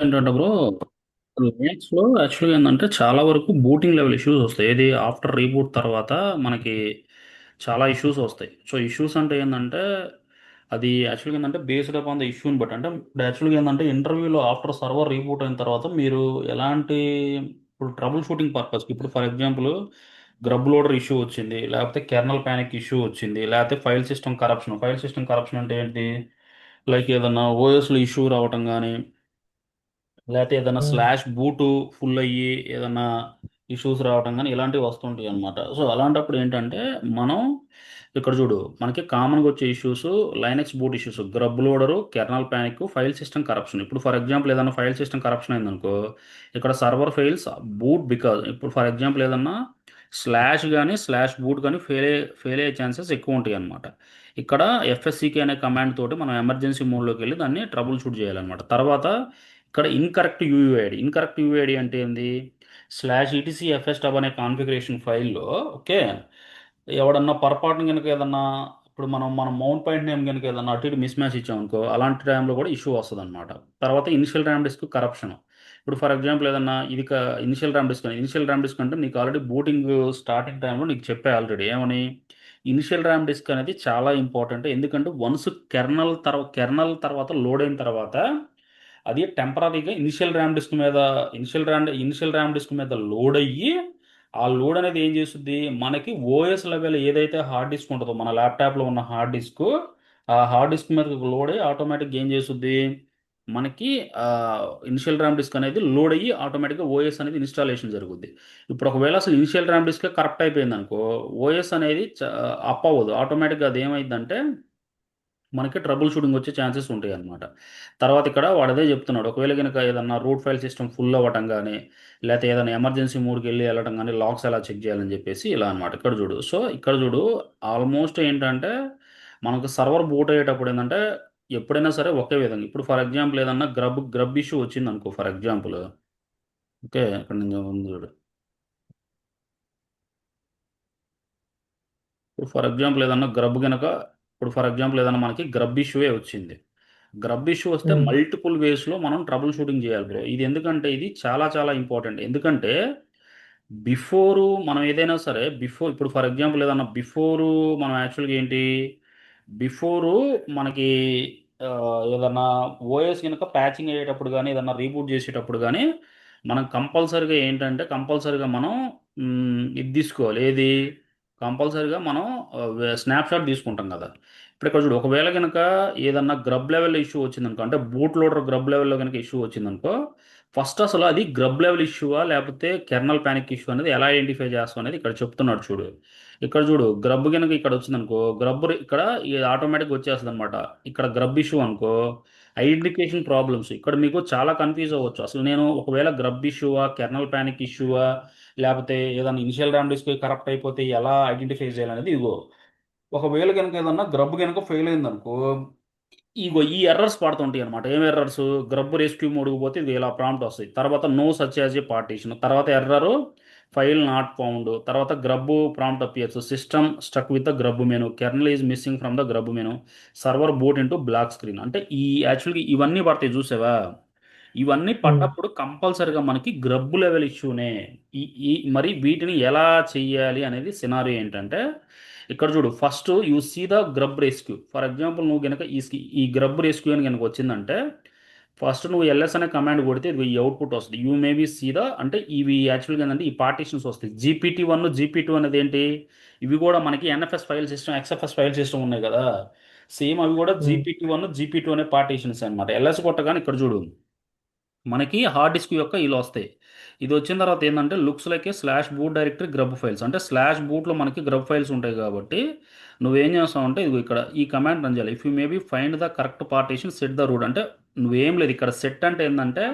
ఏంటంటే bro, Linux లో యాక్చువల్గా ఏంటంటే చాలా వరకు బూటింగ్ లెవెల్ ఇష్యూస్ వస్తాయి. ఏది ఆఫ్టర్ రీబూట్ తర్వాత మనకి చాలా ఇష్యూస్ వస్తాయి. సో ఇష్యూస్ అంటే ఏంటంటే అది యాక్చువల్గా ఏంటంటే బేస్డ్ అపాన్ ద ఇష్యూని బట్టి అంటే ఇప్పుడు యాక్చువల్గా ఏంటంటే ఇంటర్వ్యూలో ఆఫ్టర్ సర్వర్ రీబూట్ అయిన తర్వాత మీరు ఎలాంటి ఇప్పుడు ట్రబుల్ షూటింగ్ పర్పస్ ఇప్పుడు for example GRUB loader issue వచ్చింది, లేకపోతే కెర్నల్ ప్యానిక్ ఇష్యూ వచ్చింది, లేకపోతే ఫైల్ సిస్టమ్ కరప్షన్ అంటే ఏంటి, లైక్ ఏదన్నా ఓఎస్లో ఇష్యూ రావటం కానీ, లేకపోతే ఏదైనా ఉమ్, స్లాష్ బూటు ఫుల్ అయ్యి ఏదైనా ఇష్యూస్ రావటం కానీ ఇలాంటివి వస్తుంటాయి అనమాట. సో అలాంటప్పుడు ఏంటంటే మనం ఇక్కడ చూడు, మనకి కామన్గా వచ్చే issues Linux boot issues, GRUB loader, kernel panic, file system corruption. ఇప్పుడు ఫర్ ఎగ్జాంపుల్ ఏదైనా ఫైల్ సిస్టమ్ కరప్షన్ అయిందనుకో, ఇక్కడ సర్వర్ ఫైల్స్ బూట్ బికాజ్ ఇప్పుడు ఫర్ ఎగ్జాంపుల్ ఏదన్నా స్లాష్ కానీ స్లాష్ బూట్ కానీ ఫెయిల్ అయ్యే ఛాన్సెస్ ఎక్కువ ఉంటాయి అనమాట. ఇక్కడ ఎఫ్ఎస్సికి అనే కమాండ్ తోటి మనం ఎమర్జెన్సీ మోడ్లోకి వెళ్ళి దాన్ని ట్రబుల్ షూట్ చేయాలన్నమాట. తర్వాత ఇక్కడ ఇన్కరెక్ట్ యూఐడి అంటే ఏంది, /etc fstab అనే కాన్ఫిగరేషన్ ఫైల్లో, ఓకే, ఎవడన్నా పొరపాటున కనుక ఏదన్నా ఇప్పుడు మన మౌంట్ పాయింట్ నేమ్ కనుక ఏదన్నా అటు ఇటు మిస్ మ్యాచ్ ఇచ్చామనుకో అలాంటి టైంలో కూడా ఇష్యూ వస్తుంది అనమాట. తర్వాత ఇనిషియల్ ర్యామ్ డిస్క్ కరప్షన్. ఇప్పుడు ఫర్ ఎగ్జాంపుల్ ఏదన్నా ఇనిషియల్ ర్యామ్ డిస్క్ అంటే నీకు ఆల్రెడీ బూటింగ్ స్టార్టింగ్ టైంలో నీకు చెప్పే ఆల్రెడీ ఏమని, ఇనిషియల్ ర్యామ్ డిస్క్ అనేది చాలా ఇంపార్టెంట్. ఎందుకంటే వన్స్ కెర్నల్ తర్వాత లోడ్ అయిన తర్వాత అది టెంపరీగా ఇనిషియల్ ర్యామ్ డిస్క్ మీద లోడ్ అయ్యి, ఆ లోడ్ అనేది ఏం చేస్తుంది, మనకి ఓఎస్ లెవెల్ ఏదైతే హార్డ్ డిస్క్ ఉంటుందో మన ల్యాప్టాప్లో ఉన్న హార్డ్ డిస్క్, ఆ హార్డ్ డిస్క్ మీద లోడ్ అయ్యి ఆటోమేటిక్గా ఏం చేస్తుంది, మనకి ఇనిషియల్ ర్యామ్ డిస్క్ అనేది లోడ్ అయ్యి ఆటోమేటిక్గా ఓఎస్ అనేది ఇన్స్టాలేషన్ జరుగుద్ది. ఇప్పుడు ఒకవేళ అసలు ఇనిషియల్ ర్యామ్ డిస్క్ కరెక్ట్ అయిపోయింది అనుకో, ఓఎస్ అనేది అప్ అవ్వదు. ఆటోమేటిక్గా అది ఏమైందంటే మనకి ట్రబుల్ షూటింగ్ వచ్చే ఛాన్సెస్ ఉంటాయి అనమాట. తర్వాత ఇక్కడ వాడు అదే చెప్తున్నాడు, ఒకవేళ కనుక ఏదన్నా రూట్ ఫైల్ సిస్టమ్ ఫుల్ అవ్వటం కానీ, లేకపోతే ఏదైనా ఎమర్జెన్సీ మోడ్కి వెళ్ళి వెళ్ళటం కానీ, లాక్స్ ఎలా చెక్ చేయాలని చెప్పేసి ఇలా అనమాట. ఇక్కడ చూడు ఆల్మోస్ట్ ఏంటంటే మనకు సర్వర్ బూట్ అయ్యేటప్పుడు ఏంటంటే ఎప్పుడైనా సరే ఒకే విధంగా, ఇప్పుడు ఫర్ ఎగ్జాంపుల్ ఏదన్నా గ్రబ్ ఇష్యూ వచ్చింది అనుకో ఫర్ ఎగ్జాంపుల్, ఓకే ఇక్కడ నుంచి ఉంది చూడు. ఇప్పుడు ఫర్ ఎగ్జాంపుల్ ఏదన్నా గ్రబ్ గనక ఇప్పుడు ఫర్ ఎగ్జాంపుల్ ఏదన్నా మనకి గ్రబ్ ఇష్యూవే వచ్చింది. గ్రబ్ ఇష్యూ వస్తే ఉమ్, మల్టిపుల్ వేస్లో మనం ట్రబుల్ షూటింగ్ చేయాలి బ్రో. ఇది ఎందుకంటే ఇది చాలా చాలా ఇంపార్టెంట్. ఎందుకంటే మనం ఏదైనా సరే ఇప్పుడు ఫర్ ఎగ్జాంపుల్ ఏదన్నా మనం యాక్చువల్గా ఏంటి, బిఫోరు మనకి ఆ, ఏదన్నా ఓఎస్ కనుక ప్యాచింగ్ అయ్యేటప్పుడు కానీ ఏదన్నా రీబూట్ చేసేటప్పుడు కానీ మనం కంపల్సరీగా మనం ఇది తీసుకోవాలి. ఏది కంపల్సరీగా మనం స్నాప్షాట్ తీసుకుంటాం కదా. ఇప్పుడు ఇక్కడ చూడు, ఒకవేళ కనుక ఏదన్నా గ్రబ్ లెవెల్ ఇష్యూ వచ్చిందనుకో, అంటే బూట్ లోడర్ గ్రబ్ లెవెల్లో కనుక ఇష్యూ వచ్చిందనుకో, ఫస్ట్ అసలు అది గ్రబ్ లెవెల్ ఇష్యూవా లేకపోతే కెర్నల్ ప్యానిక్ ఇష్యూ అనేది ఎలా ఐడెంటిఫై చేస్తాం అనేది ఇక్కడ చెప్తున్నాడు చూడు. ఇక్కడ చూడు, గ్రబ్ కనుక ఇక్కడ వచ్చిందనుకో, ఇక్కడ ఆటోమేటిక్గా వచ్చేస్తుంది అనమాట. ఇక్కడ గ్రబ్ ఇష్యూ అనుకో, ఐడెంటిఫికేషన్ ప్రాబ్లమ్స్ ఇక్కడ మీకు చాలా కన్ఫ్యూజ్ అవ్వచ్చు. అసలు నేను ఒకవేళ గ్రబ్ ఇష్యూవా కెర్నల్ ప్యానిక్ ఇష్యూవా లేకపోతే ఏదైనా ఇనిషియల్ ర్యామ్ డిస్క్ కరప్ట్ అయిపోతే ఎలా ఐడెంటిఫై చేయాలనేది ఇగో. ఒకవేళ కనుక ఏదన్నా గ్రబ్ కనుక ఫెయిల్ అయిందనుకో, ఈ ఎర్రర్స్ పడుతుంటాయి అనమాట. ఏం ఎర్రర్స్, గ్రబ్ రెస్క్యూ మోడ్కి పోతే ఇది ఇలా ప్రాంప్ట్ వస్తాయి. తర్వాత no such as a partition, తర్వాత ఎర్రర్ ఫైల్ నాట్ ఫౌండ్, తర్వాత grub prompt appears, system stuck with the grub menu, kernel is missing from the grub menu, server boot into black screen. అంటే యాక్చువల్గా ఇవన్నీ పడతాయి చూసావా. ఇవన్నీ ఉమ్, పడ్డప్పుడు కంపల్సరిగా మనకి గ్రబ్ లెవెల్ ఇష్యూనే. ఈ ఈ మరి వీటిని ఎలా చెయ్యాలి అనేది సినారియో ఏంటంటే, ఇక్కడ చూడు, first you see the grub rescue. For example నువ్వు గనక ఈ గ్రబ్ రెస్క్యూ అని కనుక వచ్చిందంటే, ఫస్ట్ నువ్వు ఎల్ఎస్ అనే కమాండ్ కొడితే ఇది ఈ అవుట్పుట్ వస్తుంది. యూ మేబీ సీ ద అంటే ఇవి యాక్చువల్గా ఏంటంటే ఈ పార్టీషన్స్ వస్తాయి. జీపీటీ 1 జీపీ 2 అనేది ఏంటి, ఇవి కూడా మనకి NFS file system XFS file system ఉన్నాయి కదా, సేమ్ అవి కూడా ఉమ్, జీపీ టూ అనే పార్టీషన్స్ అనమాట. ఎల్ఎస్ కొట్టగానే ఇక్కడ చూడు మనకి హార్డ్ డిస్క్ యొక్క ఇలా వస్తాయి. ఇది వచ్చిన తర్వాత ఏంటంటే లుక్స్ లైక్ ఏ slash boot directory GRUB files, అంటే స్లాష్ బూట్లో మనకి గ్రబ్ ఫైల్స్ ఉంటాయి కాబట్టి నువ్వేం చేస్తావు అంటే ఇది ఇక్కడ ఈ కమాండ్ రన్ చేయాలి. If you maybe find the correct partition set the route, అంటే నువ్వేం లేదు ఇక్కడ సెట్ అంటే ఏంటంటే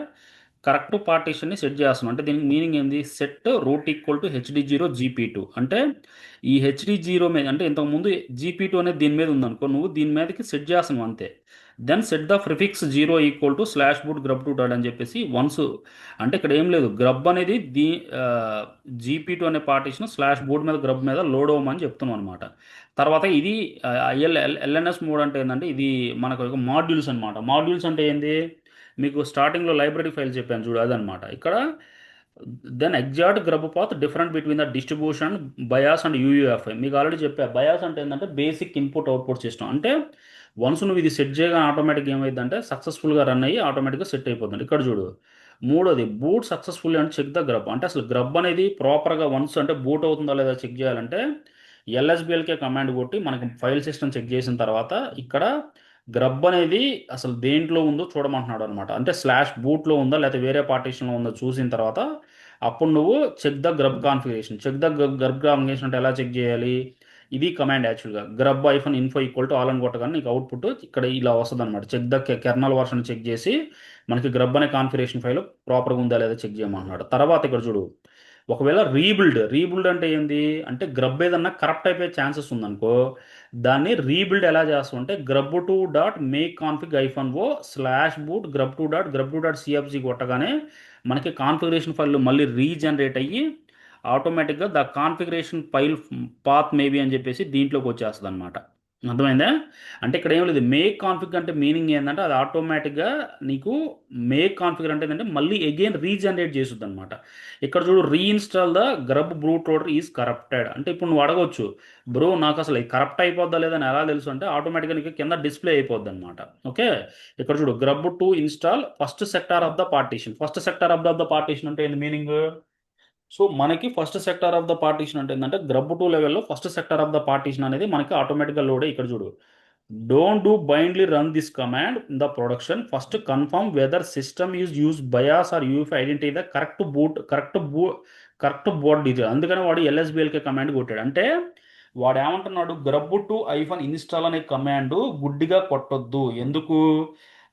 కరెక్ట్ పార్టీషన్ని సెట్ చేస్తున్నావు. అంటే దీనికి మీనింగ్ ఏంది, set route equal to hd0 gp2 అంటే ఈ hd0 మీద అంటే ఇంతకుముందు gp2 అనేది దీని మీద ఉందనుకో, నువ్వు దీని మీదకి సెట్ చేస్తున్నావు అంతే. Then set the prefix 0 equal to slash boot grub two dot అని చెప్పేసి వన్స్, అంటే ఇక్కడ ఏం లేదు, గ్రబ్ అనేది జీపీ2 అనే పార్టీషన్ స్లాష్ బూట్ మీద గ్రబ్ మీద లోడ్ అవ్వమని చెప్తున్నాం అనమాట. తర్వాత ఇది ఎల్ఎన్ఎస్ మోడ్ అంటే ఏంటంటే ఇది మనకు మాడ్యూల్స్ అనమాట. మాడ్యూల్స్ అంటే ఏంది, మీకు స్టార్టింగ్లో లైబ్రరీ ఫైల్ చెప్పాను చూడు అదనమాట ఇక్కడ. Then exact GRUB path different between the distribution BIOS and UEFI. మీకు ఆల్రెడీ చెప్పా బయాస్ అంటే ఏంటంటే బేసిక్ ఇన్పుట్ అవుట్పుట్ సిస్టమ్. అంటే వన్స్ నువ్వు ఇది సెట్ చేయగా ఆటోమేటిక్గా ఏమైందంటే సక్సెస్ఫుల్గా రన్ అయ్యి ఆటోమేటిక్గా సెట్ అయిపోతుంది. ఇక్కడ చూడు మూడోది బూట్ సక్సెస్ఫుల్లీ అంటే చెక్ ద గ్రబ్. అంటే అసలు గ్రబ్ అనేది ప్రాపర్గా వన్స్ అంటే బూట్ అవుతుందా లేదా చెక్ చేయాలంటే ఎల్ఎస్బిఎల్కే కమాండ్ కొట్టి మనకి ఫైల్ సిస్టమ్ చెక్ చేసిన తర్వాత ఇక్కడ గ్రబ్ అనేది అసలు దేంట్లో ఉందో చూడమంటున్నాడు అనమాట. అంటే స్లాష్ బూట్లో ఉందా లేకపోతే వేరే పార్టీషన్లో ఉందో చూసిన తర్వాత అప్పుడు నువ్వు check the grub configuration. Check the grub configuration అంటే ఎలా చెక్ చేయాలి, ఇది కమాండ్ యాక్చువల్గా grub hyphen info equal to all అని కొట్టగానే నీకు అవుట్పుట్ ఇక్కడ ఇలా వస్తుంది అనమాట. Check the kernel version check చేసి మనకి గ్రబ్ అనే కాన్ఫిగరేషన్ ఫైల్ ప్రాపర్గా ఉందా లేదా చెక్ చేయమంటున్నాడు. తర్వాత ఇక్కడ చూడు ఒకవేళ రీబిల్డ్ అంటే ఏంది అంటే గ్రబ్ ఏదన్నా కరప్ట్ అయిపోయే ఛాన్సెస్ ఉందనుకో దాన్ని రీబిల్డ్ ఎలా చేస్తాం అంటే GRUB two dot make config hyphen ఓ slash boot grub two dot CFG కొట్టగానే మనకి కాన్ఫిగరేషన్ ఫైల్ మళ్ళీ రీజనరేట్ అయ్యి ఆటోమేటిక్గా the configuration file path maybe అని చెప్పేసి దీంట్లోకి వచ్చేస్తుంది అనమాట. అర్థమైందా? అంటే ఇక్కడ ఏం లేదు మేక్ కాన్ఫిగ్ అంటే మీనింగ్ ఏంటంటే అది ఆటోమేటిక్గా నీకు మేక్ కాన్ఫిగర్ అంటే ఏంటంటే మళ్ళీ అగైన్ రీజనరేట్ చేస్తుంది అనమాట. ఇక్కడ చూడు reinstall the GRUB brute loader is corrupted అంటే ఇప్పుడు నువ్వు అడగొచ్చు బ్రో నాకు అసలు కరప్ట్ అయిపోద్దా లేదని ఎలా తెలుసు అంటే ఆటోమేటిక్గా నీకు కింద డిస్ప్లే అయిపోద్ది అనమాట. ఓకే, ఇక్కడ చూడు GRUB two install first sector of the partition. First sector of the partition అంటే ఏంది మీనింగ్. సో మనకి first sector of the partition అంటే ఏంటంటే గ్రబ్ టూ లెవెల్లో first sector of the partition అనేది మనకి ఆటోమేటిక్గా లోడ్ ఇక్కడ చూడు don't do blindly run this command in the production first confirm whether system is use BIOS or UEFI identity the correct board detail. అందుకని వాడు ఎల్ఎస్బిఎల్కే command కొట్టాడు. అంటే వాడు ఏమంటున్నాడు గ్రబ్ టు ఐఫన్ ఇన్స్టాల్ అనే కమాండ్ గుడ్డిగా కొట్టొద్దు. ఎందుకు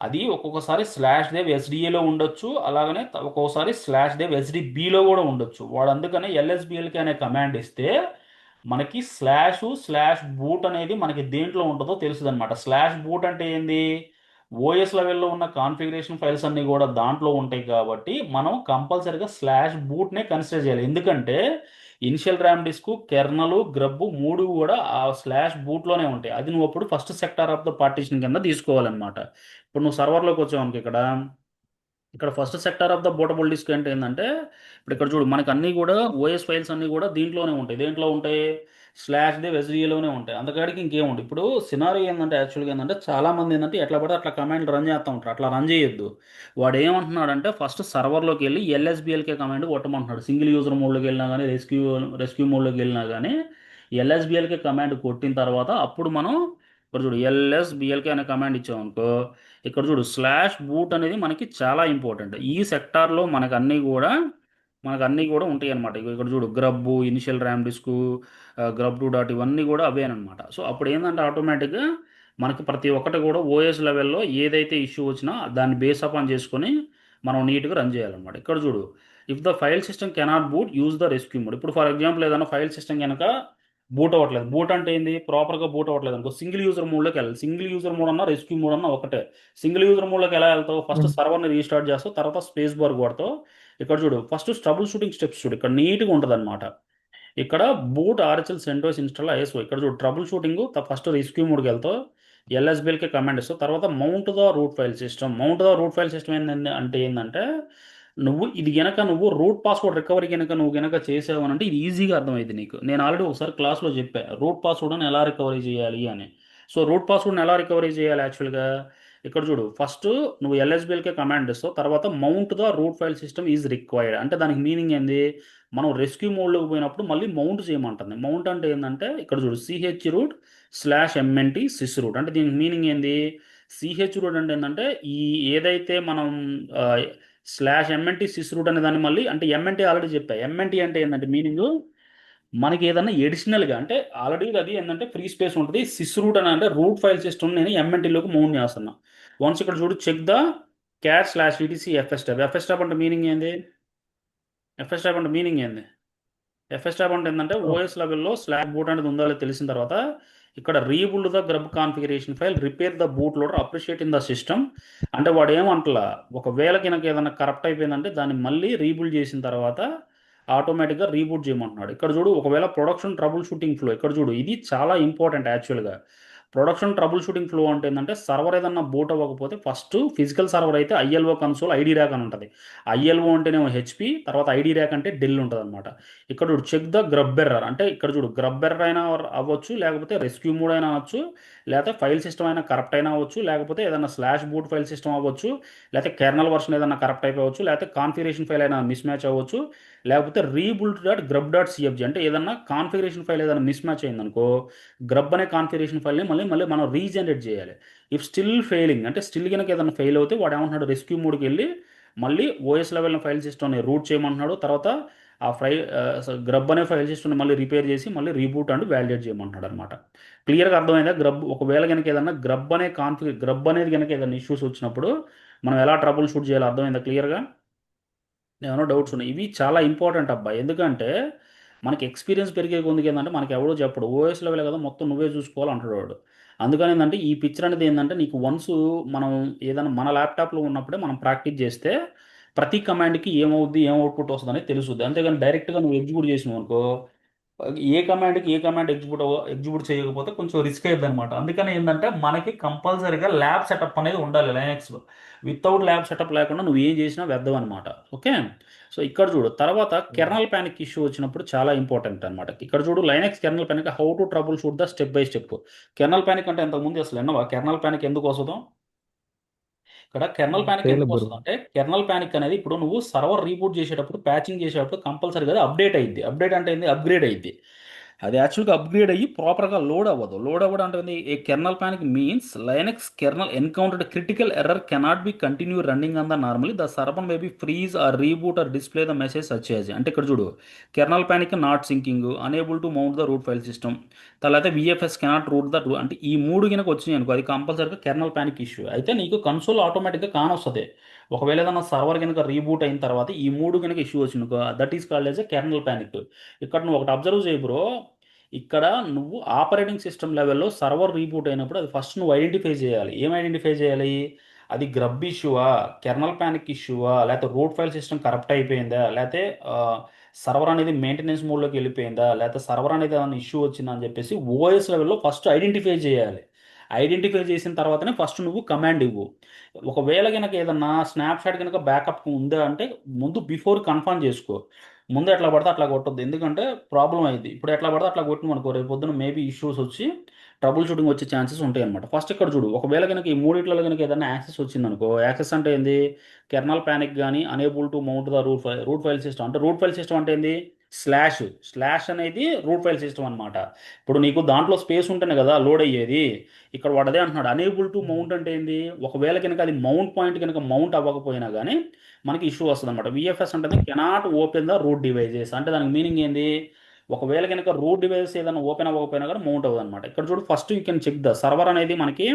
అది ఒక్కొక్కసారి స్లాష్ దేవ్ ఎస్డిఏలో ఉండొచ్చు, అలాగనే ఒక్కొక్కసారి స్లాష్ దేవ్ ఎస్డిబిలో కూడా ఉండొచ్చు. వాడు అందుకనే ఎల్ఎస్బిఎల్కే అనే కమాండ్ ఇస్తే మనకి స్లాష్ బూట్ అనేది మనకి దేంట్లో ఉంటుందో తెలుస్తుంది అనమాట. స్లాష్ బూట్ అంటే ఏంది ఓఎస్ లెవెల్లో ఉన్న కాన్ఫిగరేషన్ ఫైల్స్ అన్నీ కూడా దాంట్లో ఉంటాయి కాబట్టి మనం కంపల్సరీగా స్లాష్ బూట్నే కన్సిడర్ చేయాలి. ఎందుకంటే initial RAM disk kernel grub మూడు కూడా ఆ స్లాష్ బూట్లోనే ఉంటాయి. అది నువ్వు అప్పుడు first sector of the partition కింద తీసుకోవాలన్నమాట. ఇప్పుడు నువ్వు సర్వర్లోకి వచ్చావు అనుకో ఇక్కడ ఇక్కడ first sector of the bootable disk అంటే ఏంటంటే ఇప్పుడు ఇక్కడ చూడు మనకు అన్నీ కూడా ఓఎస్ ఫైల్స్ అన్నీ కూడా దీంట్లోనే ఉంటాయి. దేంట్లో ఉంటాయి స్లాష్ దే వెజ్డిఏలోనే ఉంటాయి. అంతకాడికి ఇంకేముంది. ఇప్పుడు సినారీ ఏంటంటే యాక్చువల్గా ఏంటంటే చాలా మంది ఏంటంటే ఎట్లా పడితే అట్లా కమాండ్ రన్ చేస్తూ ఉంటారు. అట్లా రన్ చేయొద్దు. వాడు ఏమంటున్నాడంటే ఫస్ట్ సర్వర్లోకి వెళ్ళి ఎల్ఎస్బిఎల్కే కమాండ్ కొట్టమంటున్నాడు. సింగిల్ యూజర్ మోడ్లోకి వెళ్ళినా కానీ రెస్క్యూ మోడ్లోకి వెళ్ళినా కానీ ఎల్ఎస్బిఎల్కే కమాండ్ కొట్టిన తర్వాత అప్పుడు మనం ఇక్కడ చూడు ఎల్ఎస్బిఎల్కే అనే కమాండ్ ఇచ్చామనుకో ఇక్కడ చూడు స్లాష్ బూట్ అనేది మనకి చాలా ఇంపార్టెంట్. ఈ సెక్టార్లో మనకు అన్నీ కూడా ఉంటాయి అనమాట. ఇక్కడ చూడు grub initial RAM disk grub two dot ఇవన్నీ కూడా అవేనమాట. సో అప్పుడు ఏంటంటే ఆటోమేటిక్గా మనకి ప్రతి ఒక్కటి కూడా ఓఎస్ లెవెల్లో ఏదైతే ఇష్యూ వచ్చినా దాన్ని బేస్ అప్ ఆన్ చేసుకొని మనం నీట్గా రన్ చేయాలన్నమాట. ఇక్కడ చూడు if the file system cannot boot use the rescue mode. ఇప్పుడు ఫర్ ఎగ్జాంపుల్ ఏదైనా ఫైల్ సిస్టమ్ కనుక బూట్ అవ్వట్లేదు. బూట్ అంటే ఏంది ప్రాపర్గా బూట్ అవ్వట్లేదు అనుకో సింగిల్ యూజర్ మోడ్లోకి వెళ్ళాలి. సింగిల్ యూజర్ మోడ్ అన్నా రెస్క్యూ మోడ్ అన్నా ఒకటే. సింగిల్ యూజర్ మోడ్లోకి ఎలా వెళ్తావు ఫస్ట్ సర్వర్ని రీస్టార్ట్ చేస్తావు, తర్వాత స్పేస్ బార్ కొడతావు. ఇక్కడ చూడు ఫస్ట్ ట్రబుల్ షూటింగ్ స్టెప్స్ చూడు ఇక్కడ నీట్గా ఉంటుంది అనమాట. ఇక్కడ బూట్ ఆర్హెచ్ఎల్ సెంటోస్ ఇన్స్టాల్ ఐఎస్ఓ ఇక్కడ చూడు ట్రబుల్ షూటింగ్ ఫస్ట్ రెస్క్యూ మోడ్కి వెళ్తావు, ఎల్ఎస్బిఎల్కి కమాండ్ ఇస్తావు, తర్వాత mount the root file system ఏంటంటే అంటే ఏంటంటే నువ్వు ఇది గనక నువ్వు రూట్ పాస్వర్డ్ రికవరీ కనుక నువ్వు గనక చేసావు అని అంటే ఇది ఈజీగా అర్థమైంది నీకు. నేను ఆల్రెడీ ఒకసారి క్లాస్లో చెప్పా రూట్ పాస్వర్డ్ని ఎలా రికవరీ చేయాలి అని. సో రూట్ పాస్వర్డ్ని ఎలా రికవరీ చేయాలి యాక్చువల్గా ఇక్కడ చూడు ఫస్ట్ నువ్వు ఎల్ఎస్బిఎల్కే కమాండ్ ఇస్తావు, తర్వాత mount the root file system is required అంటే దానికి మీనింగ్ ఏంది మనం రెస్క్యూ మోడ్లోకి పోయినప్పుడు మళ్ళీ మౌంట్ చేయమంటుంది. మౌంట్ అంటే ఏంటంటే ఇక్కడ చూడు chroot slash MNT sys root అంటే దీనికి మీనింగ్ ఏంది సిహెచ్ రూట్ అంటే ఏంటంటే ఈ ఏదైతే మనం స్లాష్ ఎంఎన్టీ సిస్ రూట్ అనే దాన్ని మళ్ళీ అంటే ఎంఎన్టీ ఆల్రెడీ చెప్పా. ఎంఎన్టీ అంటే ఏంటంటే మీనింగ్ మనకి ఏదన్నా ఎడిషనల్గా అంటే ఆల్రెడీ అది ఏంటంటే ఫ్రీ స్పేస్ ఉంటుంది. సిస్ రూట్ అని అంటే రూట్ ఫైల్ సిస్టమ్ నేను ఎంఎన్టీలోకి మౌంట్ చేస్తున్నా. వన్స్ ఇక్కడ చూడు check the cat slash ETC FS tab అంటే మీనింగ్ ఏంది ఎఫ్ఎస్ ట్యాబ్ అంటే మీనింగ్ ఏంది ఎఫ్ఎస్ ట్యాబ్ అంటే ఏంటంటే ఓఎస్ లెవెల్లో స్లాష్ బూట్ అనేది ఉందో లేదో తెలిసిన తర్వాత ఇక్కడ రీబుల్డ్ the grub configuration file repair the boot loader appreciate in the system. అంటే వాడు ఏమంటలా ఒకవేళ కనుక ఏదైనా కరప్ట్ అయిపోయిందంటే దాన్ని మళ్ళీ రీబుల్డ్ చేసిన తర్వాత ఆటోమేటిక్గా రీబూట్ చేయమంటున్నాడు. ఇక్కడ చూడు ఒకవేళ ప్రొడక్షన్ ట్రబుల్ షూటింగ్ ఫ్లో ఇక్కడ చూడు ఇది చాలా ఇంపార్టెంట్ యాక్చువల్గా. ప్రొడక్షన్ ట్రబుల్ షూటింగ్ ఫ్లో అంటే ఏంటంటే సర్వర్ ఏదన్నా బూట్ అవ్వకపోతే ఫస్ట్ ఫిజికల్ సర్వర్ అయితే ఐఎల్ఓ కన్సోల్ ఐడి ర్యాక్ అని ఉంటుంది. ఐఎల్ఓ అంటేనేమో హెచ్పి, తర్వాత ఐడి ర్యాక్ అంటే డెల్ ఉంటుంది అనమాట. ఇక్కడ చూడు చెక్ ద గ్రబ్ ఎర్రర్ అంటే ఇక్కడ చూడు గ్రబ్ ఎర్రర్ అయినా అవ్వచ్చు, లేకపోతే రెస్క్యూ మోడ్ అయినా అవ్వచ్చు, లేకపోతే ఫైల్ సిస్టమ్ అయినా కరప్ట్ అయినా అవ్వచ్చు, లేకపోతే ఏదైనా స్లాష్ బూట్ ఫైల్ సిస్టమ్ అవ్వచ్చు, లేకపోతే కెర్నల్ వర్షన్ ఏదైనా కరప్ట్ అయిపోవచ్చు, లేకపోతే కాన్ఫిగరేషన్ ఫైల్ అయినా మిస్ మ్యాచ్ అవ్వచ్చు, లేకపోతే రీబుల్ట్ డాట్ గ్రబ్ డాట్ సిఎఫ్జి అంటే ఏదన్నా కాన్ఫిగరేషన్ ఫైల్ ఏదైనా మిస్ మ్యాచ్ అయిందనుకో, గ్రబ్ అనే కాన్ఫిగరేషన్ ఫైల్ని మళ్ళీ మళ్ళీ మనం రీజనరేట్ చేయాలి. ఇఫ్ స్టిల్ ఫెయిలింగ్ అంటే స్టిల్ కనుక ఏదైనా ఫెయిల్ అవుతే వాడు ఏమంటున్నాడు, రెస్క్యూ మోడ్కి వెళ్ళి మళ్ళీ ఓఎస్ లెవెల్ ఫైల్ సిస్టమ్ని రూట్ చేయమంటున్నాడు. తర్వాత ఆ గ్రబ్ అనే ఫైల్ సిస్టమ్ని మళ్ళీ రిపేర్ చేసి మళ్ళీ రీబూట్ అండ్ వ్యాలిడేట్ చేయమంటున్నాడు అనమాట. క్లియర్గా అర్థమైందా? గ్రబ్ ఒకవేళ కనుక ఏదన్నా గ్రబ్ అనేది కనుక ఏదైనా ఇష్యూస్ వచ్చినప్పుడు మనం ఎలా ట్రబుల్ షూట్ చేయాలో అర్థమైందా క్లియర్గా? ఏమైనా డౌట్స్ ఉన్నాయి? ఇవి చాలా ఇంపార్టెంట్ అబ్బా, ఎందుకంటే మనకి ఎక్స్పీరియన్స్ పెరిగే కొద్దికి ఏంటంటే మనకి ఎవడో చెప్పడు, ఓఎస్ లెవెల్ కదా మొత్తం నువ్వే చూసుకోవాలి అంటాడు వాడు. అందుకని ఏంటంటే ఈ పిక్చర్ అనేది ఏంటంటే నీకు వన్స్ మనం ఏదైనా మన ల్యాప్టాప్లో ఉన్నప్పుడే మనం ప్రాక్టీస్ చేస్తే ప్రతి కమాండ్కి ఏమవుద్ది ఏం అవుట్పుట్ వస్తుంది అనేది తెలుస్తుంది. అంతేగాని డైరెక్ట్గా నువ్వు ఎగ్జిక్యూట్ చేసినావు అనుకో, ఏ కమాండ్కి ఎగ్జిక్యూట్ చేయకపోతే కొంచెం రిస్క్ అయ్యింది అనమాట. అందుకని ఏంటంటే మనకి కంపల్సరీగా ల్యాబ్ సెటప్ అనేది ఉండాలి లైనక్స్లో. వితౌట్ ల్యాబ్ సెటప్ లేకుండా నువ్వు ఏం చేసినా వ్యర్థం అనమాట. ఓకే. సో ఇక్కడ చూడు తర్వాత కెర్నల్ ప్యానిక్ ఇష్యూ వచ్చినప్పుడు చాలా ఇంపార్టెంట్ అనమాట. ఇక్కడ చూడు Linux kernel panic how to trouble shoot the step by step. Kernel panic అంటే ఇంతకుముందు అసలు ఎన్నవా కెర్నల్ ప్యానిక్ ఎందుకు వస్తుందో. ఇక్కడ కెర్నల్ ప్యానిక్ చేయలే ఎందుకు బ్రో. వస్తుంది అంటే కెర్నల్ ప్యానిక్ అనేది ఇప్పుడు నువ్వు సర్వర్ రీబూట్ చేసేటప్పుడు ప్యాచింగ్ చేసేటప్పుడు కంపల్సరీగా అప్డేట్ అయ్యింది. అప్డేట్ అంటే ఏంది, అప్గ్రేడ్ అయ్యింది. అది యాక్చువల్గా అప్గ్రేడ్ అయ్యి ప్రాపర్గా లోడ్ అవ్వదు. లోడ్ అవ్వడం అంటే ఏంది, a kernel panic means Linux kernel encountered critical error cannot be continue running on the normally the server may be freeze or reboot or display the message such as అంటే ఇక్కడ చూడు kernel panic not syncing unable to mount the root file system, తర్వాత VFS cannot root the అంటే ఈ మూడు గినక వచ్చినాయి అనుకో అది కంపల్సరీగా కెర్నల్ ప్యానిక్ ఇష్యూ. అయితే నీకు కన్సోల్ ఆటోమేటిక్గా కానొస్తుంది. ఒకవేళ ఏదైనా సర్వర్ కనుక రీబూట్ అయిన తర్వాత ఈ మూడు కనుక ఇష్యూ వచ్చింది అనుకో, that is called as a kernel panic. ఇక్కడ నువ్వు ఒకటి అబ్జర్వ్ చేయి బ్రో, ఇక్కడ నువ్వు ఆపరేటింగ్ సిస్టమ్ లెవెల్లో సర్వర్ రీబూట్ అయినప్పుడు అది ఫస్ట్ నువ్వు ఐడెంటిఫై చేయాలి. ఏం ఐడెంటిఫై చేయాలి? అది గ్రబ్ ఇష్యూవా, కెర్నల్ ప్యానిక్ ఇష్యూవా, లేకపోతే రూట్ ఫైల్ సిస్టమ్ కరప్ట్ అయిపోయిందా, లేకపోతే సర్వర్ అనేది మెయింటెనెన్స్ మోడ్లోకి వెళ్ళిపోయిందా, లేకపోతే సర్వర్ అనేది ఏమైనా ఇష్యూ వచ్చిందా అని చెప్పేసి ఓఎస్ లెవెల్లో ఫస్ట్ ఐడెంటిఫై చేయాలి. ఐడెంటిఫై చేసిన తర్వాతనే ఫస్ట్ నువ్వు కమాండ్ ఇవ్వు. ఒకవేళ కనుక ఏదన్నా స్నాప్షాట్ కనుక బ్యాకప్ ఉందా అంటే ముందు బిఫోర్ కన్ఫర్మ్ చేసుకో. ముందు ఎట్లా పడితే అట్లా కొట్టొద్దు, ఎందుకంటే ప్రాబ్లం అయింది. ఇప్పుడు ఎట్లా పడితే అట్లా కొట్టిన అనుకో రేపు పొద్దున మేబీ ఇష్యూస్ వచ్చి ట్రబుల్ షూటింగ్ వచ్చే ఛాన్సెస్ ఉంటాయి అనమాట. ఫస్ట్ ఇక్కడ చూడు ఒకవేళ కనుక ఈ మూడిట్లలో కనుక ఏదైనా యాక్సెస్ వచ్చిందనుకో, యాక్సెస్ అంటే ఏంది, కెర్నల్ ప్యానిక్ కానీ unable to mount the root file system అంటే రూట్ ఫైల్ సిస్టమ్ అంటే ఏంది, స్లాష్ స్లాష్ అనేది రూట్ ఫైల్ సిస్టమ్ అనమాట. ఇప్పుడు నీకు దాంట్లో స్పేస్ ఉంటేనే కదా లోడ్ అయ్యేది. ఇక్కడ వాడు అదే అంటున్నాడు అనేబుల్ టు మౌంట్ అంటే ఏంది, ఒకవేళ కనుక అది మౌంట్ పాయింట్ కనుక మౌంట్ అవ్వకపోయినా కానీ మనకి ఇష్యూ వస్తుంది అనమాట. విఎఫ్ఎస్ అంటే cannot open the route devices అంటే దానికి మీనింగ్ ఏంది, ఒకవేళ కనుక రూట్ డివైజెస్ ఏదైనా ఓపెన్ అవ్వకపోయినా కూడా మౌంట్ అవ్వదు అనమాట. ఇక్కడ చూడు first you can check the server అనేది మనకి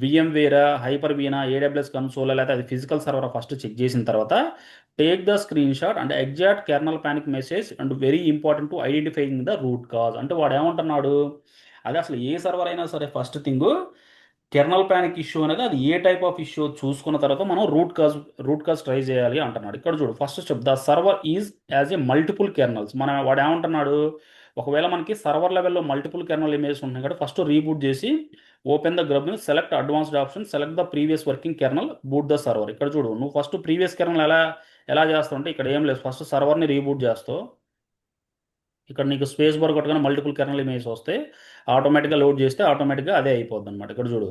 విఎంవేరా, హైపర్ వీనా, ఏడబ్ల్యూఎస్ కన్సోల్ లేకపోతే అది ఫిజికల్ సర్వర్ ఫస్ట్ చెక్ చేసిన తర్వాత take the screen shot and exact kernel panic message and very important to identifying the root cause అంటే వాడు ఏమంటున్నాడు, అది అసలు ఏ సర్వర్ అయినా సరే first thing kernel panic issue అనేది అది ఏ టైప్ ఆఫ్ ఇష్యూ చూసుకున్న తర్వాత మనం రూట్ కాజ్ ట్రై చేయాలి అంటున్నాడు. ఇక్కడ చూడు first step the server is as a multiple kernels. వాడు ఏమంటున్నాడు, ఒకవేళ మనకి సర్వర్ లెవెల్లో మల్టిపుల్ కెర్నల్ ఇమేజెస్ ఉన్నాయి కాబట్టి ఫస్ట్ రీబూట్ చేసి open the GRUB select advanced option select the previous working kernel boot the server. ఇక్కడ చూడు నువ్వు ఫస్ట్ ప్రీవియస్ కెర్నల్ ఎలా ఎలా చేస్తావు అంటే ఇక్కడ ఏం లేదు, ఫస్ట్ సర్వర్ని రీబూట్ చేస్తావు. ఇక్కడ నీకు స్పేస్ బార్ కొట్టగానే మల్టిపుల్ కెర్నల్ ఇమేజ్ వస్తే ఆటోమేటిక్గా లోడ్ చేస్తే ఆటోమేటిక్గా అదే అయిపోద్ది అనమాట. ఇక్కడ చూడు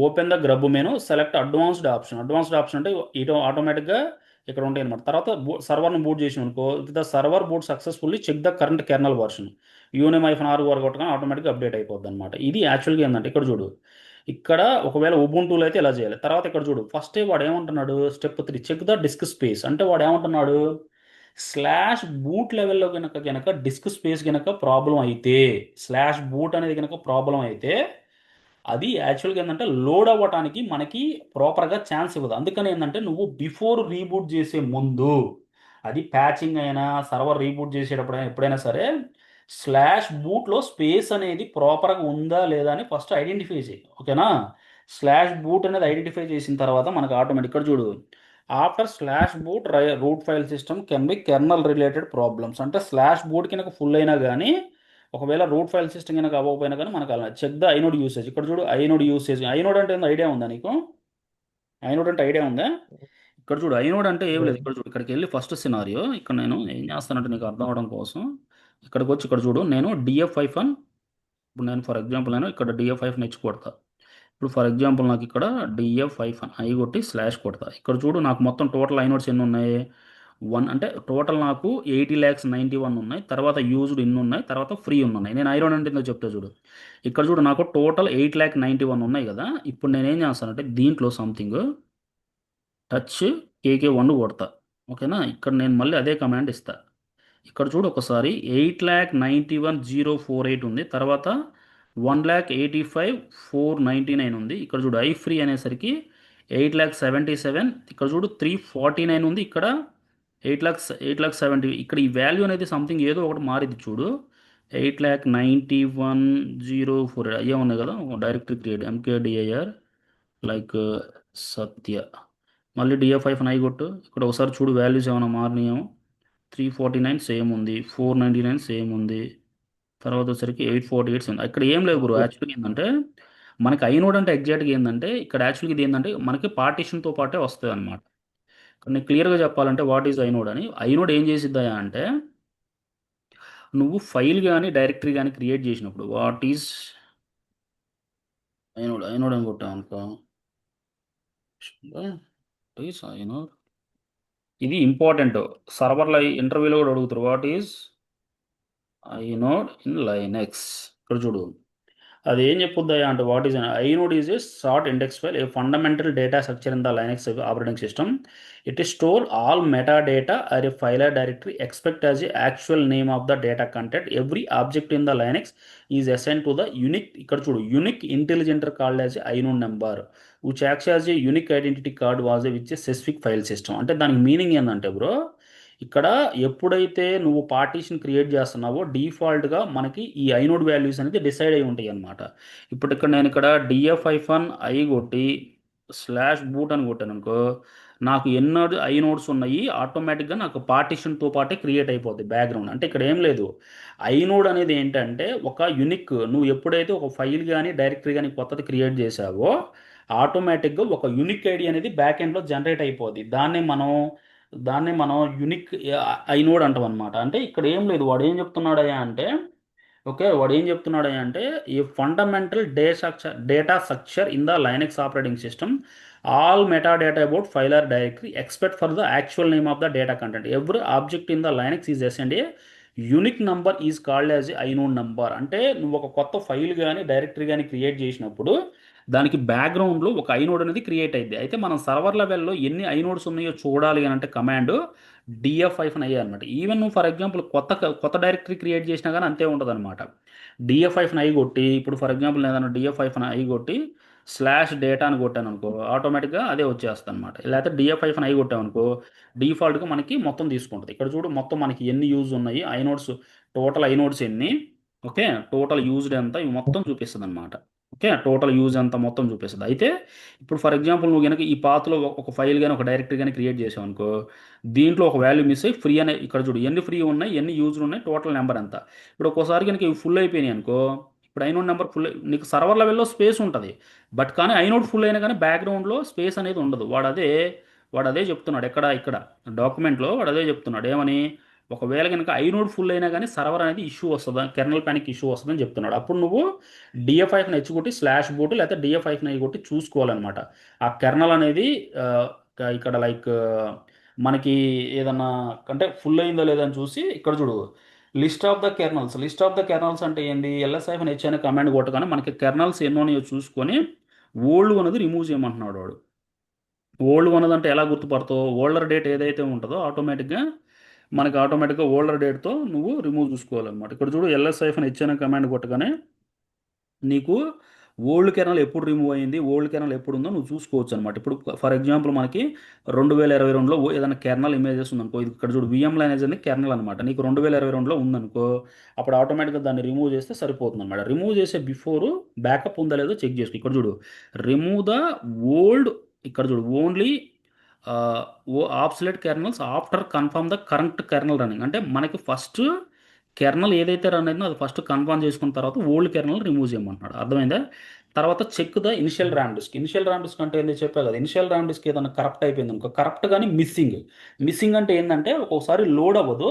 open the grub menu select advanced option అంటే ఇటు ఆటోమేటిక్గా ఇక్కడ ఉంటాయి అనమాట. తర్వాత సర్వర్ని బూట్ చేసి అనుకో, the server boot successfully check the current kernel version uname -r వరకు కొట్టగానే ఆటోమేటిక్గా అప్డేట్ అయిపోద్ది అనమాట. ఇది యాక్చువల్గా ఏంటంటే ఇక్కడ చూడు, ఇక్కడ ఒకవేళ ఉబుంటూలో అయితే ఇలా చేయాలి. తర్వాత ఇక్కడ చూడు ఫస్ట్ వాడు ఏమంటున్నాడు, step 3 check the disk space అంటే వాడు ఏమంటున్నాడు, స్లాష్ బూట్ లెవెల్లో కనుక డిస్క్ స్పేస్ కనుక ప్రాబ్లం అయితే, స్లాష్ బూట్ అనేది కనుక ప్రాబ్లం అయితే అది యాక్చువల్గా ఏంటంటే లోడ్ అవ్వటానికి మనకి ప్రాపర్గా ఛాన్స్ ఇవ్వదు. అందుకని ఏంటంటే నువ్వు బిఫోర్ రీబూట్ చేసే ముందు అది ప్యాచింగ్ అయినా సర్వర్ రీబూట్ చేసేటప్పుడైనా ఎప్పుడైనా సరే స్లాష్ బూట్లో స్పేస్ అనేది ప్రాపర్గా ఉందా లేదా అని ఫస్ట్ ఐడెంటిఫై చేయి. ఓకేనా? స్లాష్ బూట్ అనేది ఐడెంటిఫై చేసిన తర్వాత మనకు ఆటోమేటిక్ ఇక్కడ చూడు after slash boot root file system can be kernel related problems అంటే స్లాష్ బూట్ కనుక ఫుల్ అయినా కానీ ఒకవేళ రూట్ ఫైల్ సిస్టమ్ కనుక అవ్వకపోయినా కానీ మనకు అలా చెక్ ద ఐనోడ్ యూసేజ్. ఇక్కడ చూడు ఐనోడ్ యూసేజ్. ఐనోడ్ అంటే ఏందో ఐడియా ఉందా నీకు? ఐనోడ్ అంటే ఐడియా ఉందా? ఇక్కడ చూడు ఐనోడ్ అంటే ఏం లేదు. లేదు. ఇక్కడ చూడు, ఇక్కడికి వెళ్ళి ఫస్ట్ సినారియో ఇక్కడ నేను ఏం చేస్తానంటే నీకు అర్థం అవడం కోసం ఇక్కడికి వచ్చి ఇక్కడ చూడు నేను డిఎఫ్ ఐఫన్. ఇప్పుడు నేను ఫర్ ఎగ్జాంపుల్ నేను ఇక్కడ డిఎఫ్ ఐఫన్ హెచ్ కొడతా. ఇప్పుడు ఫర్ ఎగ్జాంపుల్ నాకు ఇక్కడ డిఎఫ్ ఐఫన్ ఐ కొట్టి స్లాష్ కొడతా. ఇక్కడ చూడు నాకు మొత్తం టోటల్ ఐనోడ్స్ ఎన్ని ఉన్నాయి? వన్ అంటే టోటల్ నాకు 80,91 ఉన్నాయి. తర్వాత యూజ్డ్ ఇన్ని ఉన్నాయి. తర్వాత ఫ్రీ ఉన్నాయి. నేను ఐరోన్ అంటే ఏందో చెప్తా చూడు. ఇక్కడ చూడు నాకు టోటల్ 8,91 ఉన్నాయి కదా. ఇప్పుడు నేను ఏం చేస్తానంటే దీంట్లో సంథింగ్ టచ్ కేకే 1 కొడతా. ఓకేనా? ఇక్కడ నేను మళ్ళీ అదే కమాండ్ ఇస్తా. ఇక్కడ చూడు ఒకసారి 8,91,048 ఉంది. తర్వాత 1,85,499 ఉంది. ఇక్కడ చూడు ఐ ఫ్రీ అనేసరికి 8,77. ఇక్కడ చూడు 349 ఉంది. ఇక్కడ 8,70. ఇక్కడ ఈ వాల్యూ అనేది సంథింగ్ ఏదో ఒకటి మారింది చూడు. 8,91,048 అయ్యే ఉన్నాయి కదా. డైరెక్టరీ క్రియేట్ ఎంకేడిఐఆర్ లైక్ సత్య. మళ్ళీ డిఎఫ్ ఐ కొట్టు. ఇక్కడ ఒకసారి చూడు వాల్యూస్ ఏమైనా మారినాయేమో. 349 సేమ్ ఉంది. 499 సేమ్ ఉంది. తర్వాత వచ్చరికి 848 ఉంది. ఇక్కడ ఏం లేదు బ్రో. ఓకే. యాక్చువల్గా ఏంటంటే మనకి ఐనోడ్ అంటే ఎగ్జాక్ట్గా ఏంటంటే ఇక్కడ యాక్చువల్గా ఇది ఏంటంటే మనకి పార్టీషన్తో పాటే వస్తుంది అనమాట. నేను క్లియర్గా చెప్పాలంటే వాట్ ఈజ్ ఐనోడ్ అని. ఐనోడ్ ఏం చేసిద్దా అంటే నువ్వు ఫైల్ కానీ డైరెక్టరీ కానీ క్రియేట్ చేసినప్పుడు వాట్ ఈజ్ ఐనోడ్ ఐనోడ్ అని కొట్టాం అనుకో. Is inode. ఇది ఇంపార్టెంట్. సర్వర్ల ఇంటర్వ్యూలో కూడా అడుగుతారు what is inode in Linux. ఇక్కడ చూడు అది ఏం చెప్పుద్దాయా అంటే what is inode is a short index file a fundamental data structure in the Linux operating system. It is store all meta data or a file or directory expect as a actual name of the data content. Every object in the Linux is assign to the unique. ఇక్కడ చూడు unique ఇంటెలిజెంటర్ called as inode number which acts as a unique identity card was a which a specific file system. అంటే దానికి meaning ఏంటంటే bro ఇక్కడ ఎప్పుడైతే నువ్వు partition create చేస్తున్నావో డిఫాల్ట్గా మనకి ఈ ఐనోడ్ వాల్యూస్ అనేది డిసైడ్ అయి ఉంటాయి అనమాట. ఇప్పుడు ఇక్కడ నేను ఇక్కడ డిఎఫ్ ఐఫన్ ఐ కొట్టి స్లాష్ బూట్ అని కొట్టాను అనుకో. నాకు ఎన్నో ఐనోడ్స్ ఉన్నాయి ఆటోమేటిక్గా నాకు పార్టీషన్తో పాటే క్రియేట్ అయిపోద్ది బ్యాక్గ్రౌండ్. అంటే ఇక్కడ ఏం లేదు. ఐనోడ్ అనేది ఏంటంటే ఒక యునిక్ నువ్వు ఎప్పుడైతే ఒక ఫైల్ కానీ డైరెక్టరీ కానీ కొత్తది క్రియేట్ చేసావో ఆటోమేటిక్గా ఒక యునిక్ ఐడి అనేది బ్యాక్ ఎండ్లో జనరేట్ అయిపోద్ది. దాన్ని మనం యునిక్ ఐనోడ్ అంటాం అనమాట. అంటే ఇక్కడ ఏం లేదు. వాడు ఏం చెప్తున్నాడయ్యా అంటే ఓకే వాడు ఏం చెప్తున్నాడయ్యా అంటే ఈ fundamental data structure in the Linux operating system all meta data about file or directory expect for the actual name of the data content. Every object in the Linux is assigned a unique number is called as inode number. అంటే నువ్వు ఒక కొత్త file కానీ directory కానీ create చేసినప్పుడు దానికి బ్యాక్గ్రౌండ్లో ఒక ఐనోడ్ అనేది క్రియేట్ అయింది. అయితే మనం సర్వర్ లెవెల్లో ఎన్ని ఐనోడ్స్ ఉన్నాయో చూడాలి అని అంటే కమాండ్ డిఎఫ్ ఐఫన్ అయ్యే అనమాట. ఈవెన్ నువ్వు ఫర్ ఎగ్జాంపుల్ కొత్త డైరెక్టరీ క్రియేట్ చేసినా కానీ అంతే ఉంటుంది అనమాట. డిఎఫ్ ఐఫన్ ఐ కొట్టి ఇప్పుడు ఫర్ ఎగ్జాంపుల్ ఏదైనా డిఎఫ్ ఐఫన్ ఐ కొట్టి స్లాష్ డేటా అని కొట్టాను అనుకో ఆటోమేటిక్గా అదే వచ్చేస్తుంది అనమాట. లేకపోతే డిఎఫ్ ఐఫన్ ఐ కొట్టాం అనుకో డిఫాల్ట్గా మనకి మొత్తం తీసుకుంటుంది. ఇక్కడ చూడు మొత్తం మనకి ఎన్ని యూజ్ ఉన్నాయి ఐనోడ్స్, టోటల్ ఐనోడ్స్ ఎన్ని, ఓకే టోటల్ యూజ్డ్ ఎంత ఇవి మొత్తం చూపిస్తుంది అనమాట. ఓకే టోటల్ యూజ్ అంతా మొత్తం చూపిస్తుంది. అయితే ఇప్పుడు ఫర్ ఎగ్జాంపుల్ నువ్వు కనుక ఈ పాత్లో ఒక ఫైల్ కానీ ఒక డైరెక్టరీ కానీ క్రియేట్ చేసావు అనుకో దీంట్లో ఒక వాల్యూ మిస్ అయ్యి ఫ్రీ అనే ఇక్కడ చూడు ఎన్ని ఫ్రీ ఉన్నాయి ఎన్ని యూజ్డ్ ఉన్నాయి టోటల్ నెంబర్ ఎంత. ఇప్పుడు ఒక్కోసారి కనుక ఇవి ఫుల్ అయిపోయినాయి అనుకో ఇప్పుడు ఐనోడ్ నెంబర్ ఫుల్ నీకు సర్వర్ లెవెల్లో స్పేస్ ఉంటుంది. బట్ కానీ ఐనోడ్ ఫుల్ అయినా కానీ బ్యాక్గ్రౌండ్లో స్పేస్ అనేది ఉండదు. వాడు అదే చెప్తున్నాడు ఇక్కడ డాక్యుమెంట్లో వాడు అదే చెప్తున్నాడు ఏమని ఒకవేళ కనుక ఐనోడ్ ఫుల్ అయినా కానీ సర్వర్ అనేది ఇష్యూ వస్తుంది కెర్నల్ ప్యానిక్ ఇష్యూ వస్తుందని చెప్తున్నాడు. అప్పుడు నువ్వు డిఎఫ్ ఐఫ్ని హెచ్ కొట్టి స్లాష్ బూట్ లేకపోతే డిఎఫ్ ఐఫ్ని కొట్టి చూసుకోవాలన్నమాట. ఆ కెర్నల్ అనేది ఇక్కడ లైక్ మనకి ఏదన్నా అంటే ఫుల్ అయిందో లేదో అని చూసి ఇక్కడ చూడు లిస్ట్ ఆఫ్ ద కెర్నల్స్ అంటే ఏంది ఎల్ఎస్ఐఫ్ని హెచ్ అనే కమాండ్ కొట్టగానే మనకి కెర్నల్స్ ఎన్నో ఉన్నాయో చూసుకొని ఓల్డ్ అనేది రిమూవ్ చేయమంటున్నాడు వాడు. ఓల్డ్ ఉన్నదంటే ఎలా గుర్తుపడతావు ఓల్డర్ డేట్ ఏదైతే ఉంటుందో ఆటోమేటిక్గా ఓల్డర్ డేట్తో నువ్వు రిమూవ్ చూసుకోవాలన్నమాట. ఇక్కడ చూడు ఎల్ఎస్ఐఫ్ని హెచ్ అనే కమాండ్ కొట్టగానే నీకు ఓల్డ్ కెర్నల్ ఎప్పుడు రిమూవ్ అయింది ఓల్డ్ కెర్నల్ ఎప్పుడు ఉందో నువ్వు చూసుకోవచ్చు అనమాట. ఇప్పుడు ఫర్ ఎగ్జాంపుల్ మనకి 2022లో ఏదైనా కెర్నల్ ఇమేజెస్ ఉందనుకో ఇది ఇక్కడ చూడు విఎం లైనేజ్ అనేది కెర్నల్ అనమాట. నీకు 2022లో ఉందనుకో అప్పుడు ఆటోమేటిక్గా దాన్ని రిమూవ్ చేస్తే సరిపోతుంది అనమాట. రిమూవ్ చేసే బిఫోర్ బ్యాకప్ ఉందా లేదో చెక్ చేసుకో. ఇక్కడ చూడు రిమూవ్ ద ఓల్డ్. ఇక్కడ చూడు only oh obsolete kernels after confirm the current kernel running. అంటే మనకి ఫస్ట్ కెర్నల్ ఏదైతే రన్ అయిందో అది ఫస్ట్ కన్ఫర్మ్ చేసుకున్న తర్వాత ఓల్డ్ కెర్నల్ రిమూవ్ చేయమంటున్నాడు, అర్థమైందా? తర్వాత check the initial RAM disk. Initial RAM disk అంటే ఏంది చెప్పా కదా, ఇనిషియల్ ర్యామ్ డిస్క్ ఏదైనా కరప్ట్ అయిపోయింది అనుకో, కరప్ట్ కానీ మిస్సింగ్. మిస్సింగ్ అంటే ఏంటంటే ఒక్కొక్కసారి లోడ్ అవ్వదు,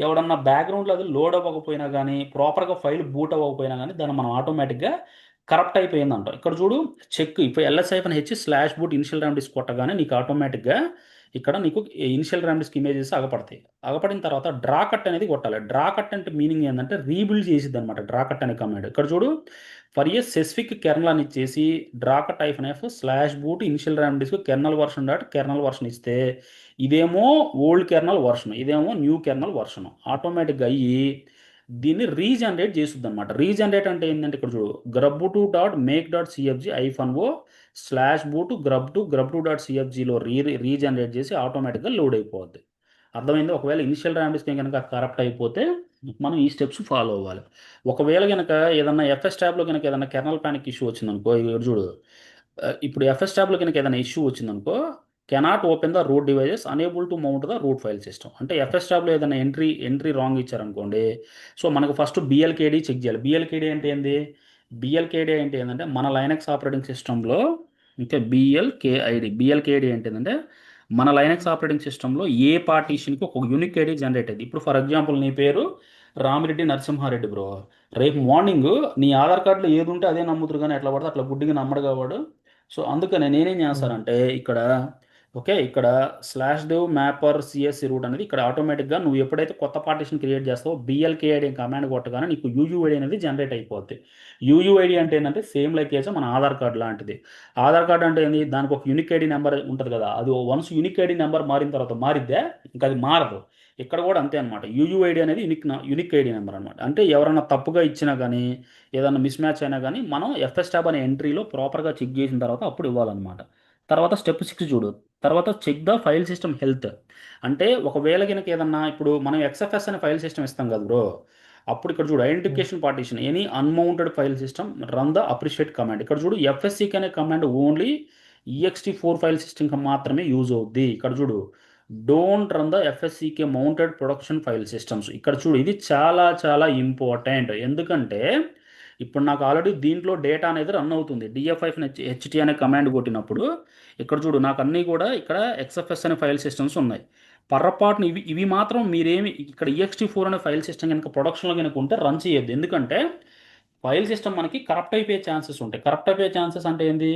ఎవడన్నా బ్యాక్గ్రౌండ్లో అది లోడ్ అవ్వకపోయినా కానీ, ప్రాపర్గా ఫైల్ బూట్ అవ్వకపోయినా కానీ దాన్ని మనం ఆటోమేటిక్గా కరప్ట్ అయిపోయింది అంటాం. ఇక్కడ చూడు, చెక్ ఇప్పుడు LS-H slash boot initial RAM disk కొట్టగానే నీకు ఆటోమేటిక్గా ఇక్కడ నీకు ఇనిషియల్ ర్యామ్ డిస్క్ ఇమేజెస్ అగపడతాయి. అగపడిన తర్వాత డ్రా కట్ అనేది కొట్టాలి. డ్రా కట్ అంటే మీనింగ్ ఏంటంటే రీబిల్డ్ చేసిద్ది అనమాట, డ్రా కట్ అనే కమాండ్. ఇక్కడ చూడు, ఫర్ ఏ స్పెసిఫిక్ కెర్నల్ అని ఇచ్చేసి dracut -f slash boot initial RAM disk kernel version dot kernel version ఇస్తే ఇదేమో ఓల్డ్ కెర్నల్ వర్షన్, ఇదేమో న్యూ కెర్నల్ వర్షన్, ఆటోమేటిక్గా అయ్యి దీన్ని రీజనరేట్ చేస్తుంది అనమాట. రీజనరేట్ అంటే ఏంటంటే ఇక్కడ చూడు, GRUB two dot make dot CFG -o slash boot GRUB two dot సిఎఫ్జిలో రీజనరేట్ చేసి ఆటోమేటిక్గా లోడ్ అయిపోద్ది. అర్థమైంది? ఒకవేళ ఇనిషియల్ ర్యామ్ డిస్క్ కనుక కరప్ట్ అయిపోతే మనం ఈ స్టెప్స్ ఫాలో అవ్వాలి. ఒకవేళ కనుక ఏదన్నా ఎఫ్ఎస్ ట్యాబ్లో కనుక ఏదైనా కెర్నల్ ప్యానిక్ ఇష్యూ వచ్చిందనుకో, ఇక్కడ చూడు, ఇప్పుడు ఎఫ్ఎస్ ట్యాబ్లో కనుక ఏదైనా ఇష్యూ వచ్చిందనుకో, cannot open the route devices unable to mount the root file system. అంటే ఎఫ్ఎస్ ట్యాబ్లో ఏదైనా ఎంట్రీ రాంగ్ ఇచ్చారనుకోండి, సో మనకు ఫస్ట్ బిఎల్కేడి చెక్ చేయాలి. బిఎల్కేడి అంటే ఏంది? బిఎల్కేడి అంటే ఏంటంటే మన లైనక్స్ ఆపరేటింగ్ సిస్టంలో, ఇంకా బిఎల్కేడి అంటే ఏంటంటే మన లైనక్స్ ఆపరేటింగ్ సిస్టంలో ఏ పార్టీషన్కి ఒక యూనిక్ ఐడి జనరేట్ అయింది. ఇప్పుడు ఫర్ ఎగ్జాంపుల్ నీ పేరు రామిరెడ్డి నరసింహారెడ్డి బ్రో, రేపు మార్నింగ్ నీ ఆధార్ కార్డులో ఏది ఉంటే అదే నమ్ముతురు, కానీ ఎట్లా పడితే అట్లా గుడ్డిగా నమ్మడు కావాడు. సో అందుకనే నేనేం చేస్తానంటే ఇక్కడ, ఓకే, ఇక్కడ slash dev mapper CSC root అనేది ఇక్కడ ఆటోమేటిక్గా నువ్వు ఎప్పుడైతే కొత్త పార్టీషన్ క్రియేట్ చేస్తావో బిఎల్కేఐడి కమాండ్ కొట్టగానే నీకు యూయూఐడి అనేది జనరేట్ అయిపోద్ది. యూయూఐడి అంటే ఏంటంటే సేమ్ లైక్ చేసే మన ఆధార్ కార్డ్ లాంటిది. ఆధార్ కార్డ్ అంటే ఏంది, దానికి ఒక యూనిక్ ఐడి నెంబర్ ఉంటుంది కదా, అది వన్స్ యూనిక్ ఐడి నెంబర్ మారిన తర్వాత మారిద్దే, ఇంకా అది మారదు. ఇక్కడ కూడా అంతే అనమాట, యూయూఐడి అనేది యూనిక్ ఐడి నెంబర్ అనమాట. అంటే ఎవరైనా తప్పుగా ఇచ్చినా కానీ, ఏదైనా మిస్ మ్యాచ్ అయినా కానీ మనం ఎఫ్ఎస్ ట్యాబ్ అనే ఎంట్రీలో ప్రాపర్గా చెక్ చేసిన తర్వాత అప్పుడు ఇవ్వాలన్నమాట. తర్వాత స్టెప్ 6 చూడు, తర్వాత check the file system health. అంటే ఒకవేళ కనుక ఏదన్నా, ఇప్పుడు మనం XFS అనే ఫైల్ సిస్టమ్ ఇస్తాం కదా బ్రో, అప్పుడు ఇక్కడ చూడు, identification partition any unmounted file system run the appropriate command. ఇక్కడ చూడు, ఎఫ్ఎస్సికి అనే కమాండ్ ఓన్లీ EXT4 ఫైల్ సిస్టమ్కి మాత్రమే యూజ్ అవుద్ది. ఇక్కడ చూడు, don't run the FSCK mounted production file systems. ఇక్కడ చూడు, ఇది చాలా చాలా ఇంపార్టెంట్. ఎందుకంటే ఇప్పుడు నాకు ఆల్రెడీ దీంట్లో డేటా అనేది రన్ అవుతుంది, DF-HT అనే కమాండ్ కొట్టినప్పుడు ఇక్కడ చూడు, నాకు అన్నీ కూడా ఇక్కడ XFS అనే ఫైల్ సిస్టమ్స్ ఉన్నాయి. పొరపాటున ఇవి ఇవి మాత్రం మీరేమి ఇక్కడ EXT4 అనే ఫైల్ సిస్టమ్ కనుక ప్రొడక్షన్లో కనుక ఉంటే రన్ చేయొద్దు. ఎందుకంటే ఫైల్ సిస్టమ్ మనకి కరప్ట్ అయిపోయే ఛాన్సెస్ ఉంటాయి. కరప్ట్ అయిపోయే ఛాన్సెస్ అంటే ఏంది,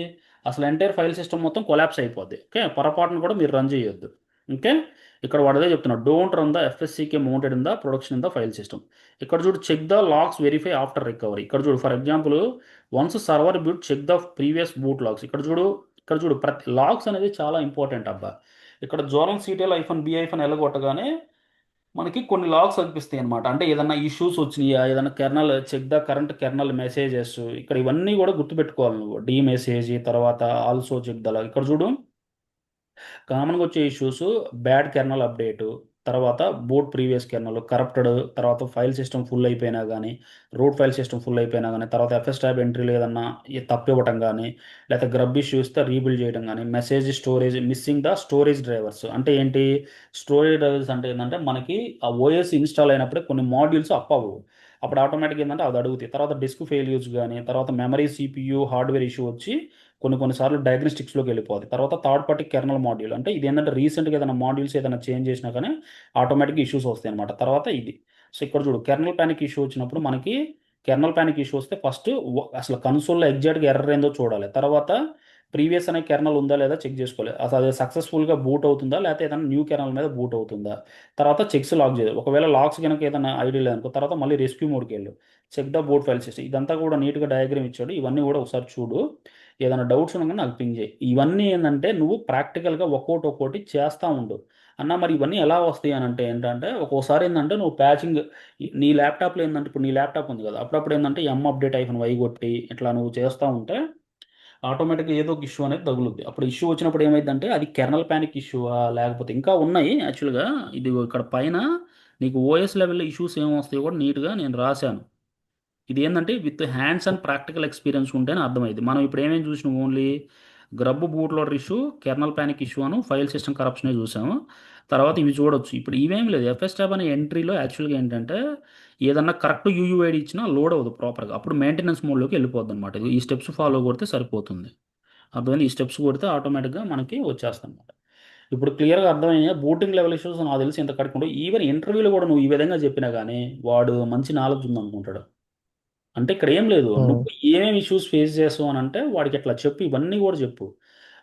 అసలు ఎంటైర్ ఫైల్ సిస్టమ్ మొత్తం కొలాప్స్ అయిపోద్ది. ఓకే, పొరపాటును కూడా మీరు రన్ చేయొద్దు. ఓకే, ఇక్కడ వాడదే చెప్తున్నాడు, don't run the FSCK mounted in the production in the file system. ఇక్కడ చూడు, check the logs verify after recovery. ఇక్కడ చూడు, for example once server boot check the previous boot logs. ఇక్కడ చూడు ప్రతి లాగ్స్ అనేది చాలా ఇంపార్టెంట్ అబ్బా. ఇక్కడ జోరన్ CTL -b-l కొట్టగానే మనకి కొన్ని లాగ్స్ కనిపిస్తాయి అనమాట. అంటే ఏదన్నా ఇష్యూస్ వచ్చినాయా, ఏదన్నా kernel check the current kernel messages, ఇక్కడ ఇవన్నీ కూడా గుర్తుపెట్టుకోవాలి నువ్వు. డి మెసేజ్, తర్వాత ఆల్సో చెక్ ద లాగ్. ఇక్కడ చూడు, కామన్గా వచ్చే ఇష్యూస్ బ్యాడ్ కెర్నల్ అప్డేటు, తర్వాత బూట్ ప్రీవియస్ కెర్నల్ కరప్టెడ్, తర్వాత ఫైల్ సిస్టమ్ ఫుల్ అయిపోయినా కానీ, రూట్ ఫైల్ సిస్టమ్ ఫుల్ అయిపోయినా కానీ, తర్వాత ఎఫ్ఎస్ ట్యాబ్ ఎంట్రీలో ఏదన్నా తప్పు ఇవ్వటం కానీ, లేకపోతే గ్రబ్ ఇష్యూస్ తో రీబిల్డ్ చేయడం కానీ, message storage missing the storage drivers. అంటే ఏంటి, స్టోరేజ్ డ్రైవర్స్ అంటే ఏంటంటే మనకి ఆ ఓఎస్ ఇన్స్టాల్ అయినప్పుడే కొన్ని మాడ్యూల్స్ అప్ అవ్వవు, అప్పుడు ఆటోమేటిక్ ఏంటంటే అది అడుగుతాయి. తర్వాత డిస్క్ ఫెయిల్యూర్స్ కానీ, తర్వాత మెమరీ CPU హార్డ్వేర్ ఇష్యూ వచ్చి కొన్నిసార్లు డయాగ్నోస్టిక్స్లోకి వెళ్ళిపోతుంది. తర్వాత థర్డ్ పార్టీ కెర్నల్ మాడ్యూల్, అంటే ఇది ఏంటంటే రీసెంట్గా ఏదైనా మాడ్యూల్స్ ఏదైనా చేంజ్ చేసినా కానీ ఆటోమేటిక్గా ఇష్యూస్ వస్తాయి అనమాట. తర్వాత ఇది, సో ఇక్కడ చూడు, కెర్నల్ ప్యానిక్ ఇష్యూ వచ్చినప్పుడు మనకి కెర్నల్ ప్యానిక్ ఇష్యూ వస్తే ఫస్ట్ అసలు కన్సోల్లో ఎగ్జాక్ట్గా ఎర్రర్ ఏందో చూడాలి. తర్వాత ప్రీవియస్ అనే కెర్నల్ ఉందా లేదా చెక్ చేసుకోవాలి, అసలు అది సక్సెస్ఫుల్గా బూట్ అవుతుందా, లేకపోతే ఏదైనా న్యూ కెర్నల్ మీద బూట్ అవుతుందా. తర్వాత చెక్స్ లాక్ చేయాలి. ఒకవేళ లాక్స్ కనుక ఏదైనా ఐడి లేదనుకో, తర్వాత మళ్ళీ రెస్క్యూ మోడ్కి వెళ్ళు, check the boot file system. ఇదంతా కూడా నీట్గా డయాగ్రామ్ ఇచ్చాడు, ఇవన్నీ కూడా ఒకసారి చూడు. ఏదైనా డౌట్స్ ఉన్నా నాకు పింగ్ చేయి. ఇవన్నీ ఏంటంటే నువ్వు ప్రాక్టికల్గా ఒక్కోటి చేస్తూ ఉండు అన్న. మరి ఇవన్నీ ఎలా వస్తాయి అని అంటే ఏంటంటే, ఒక్కోసారి ఏంటంటే నువ్వు ప్యాచింగ్ నీ ల్యాప్టాప్లో ఏంటంటే, ఇప్పుడు నీ ల్యాప్టాప్ ఉంది కదా, అప్పుడప్పుడు ఏంటంటే అప్డేట్ -y కొట్టి ఇట్లా నువ్వు చేస్తూ ఉంటే ఆటోమేటిక్గా ఏదో ఒక ఇష్యూ అనేది తగులుద్ది. అప్పుడు ఇష్యూ వచ్చినప్పుడు ఏమైందంటే అది కెర్నల్ ప్యానిక్ ఇష్యూవా, లేకపోతే ఇంకా ఉన్నాయి యాక్చువల్గా. ఇది ఇక్కడ పైన నీకు ఓఎస్ లెవెల్లో ఇష్యూస్ ఏమొస్తాయో కూడా నీట్గా నేను రాశాను. ఇది ఏంటంటే with hands and practical experience ఉంటేనే అర్థమైంది. మనం ఇప్పుడు ఏమేమి చూసినాం, only GRUB boot loader issue, kernel panic issue అను ఫైల్ సిస్టమ్ కరప్షనే చూసాము. తర్వాత ఇవి చూడొచ్చు. ఇప్పుడు ఇవేం లేదు. ఎఫ్ఎస్ ట్యాబ్ అనే ఎంట్రీలో యాక్చువల్‌గా ఏంటంటే, ఏదన్నా కరెక్ట్ యూయూఐడీ ఇచ్చినా లోడ్ అవ్వదు ప్రాపర్‌గా. అప్పుడు మెయింటెనెన్స్ మోడ్‌లోకి వెళ్ళిపోద్దనమాట. ఈ స్టెప్స్ ఫాలో కొడితే సరిపోతుంది. అర్థమైందా? ఈ స్టెప్స్ కొడితే ఆటోమేటిక్‌గా మనకి వచ్చేస్తదనమాట. ఇప్పుడు క్లియర్‌గా అర్థమయ్యాయా? బూటింగ్ లెవెల్ ఇష్యూస్ నాకు తెలిసి ఇంత కరెక్ట్ ఉండవు. ఈవెన్ ఇంటర్వ్యూలో కూడా నువ్వు ఈ విధంగా చెప్పినా గానీ, వాడు మంచి నాలెడ్జ్ ఉందనుకుంటాడు. అంటే ఇక్కడ ఏం లేదు. ఉమ్, నువ్వు ఏమేమి ఇష్యూస్ ఫేస్ చేస్తావు అని అంటే వాడికి ఇట్లా చెప్పు, ఇవన్నీ కూడా చెప్పు.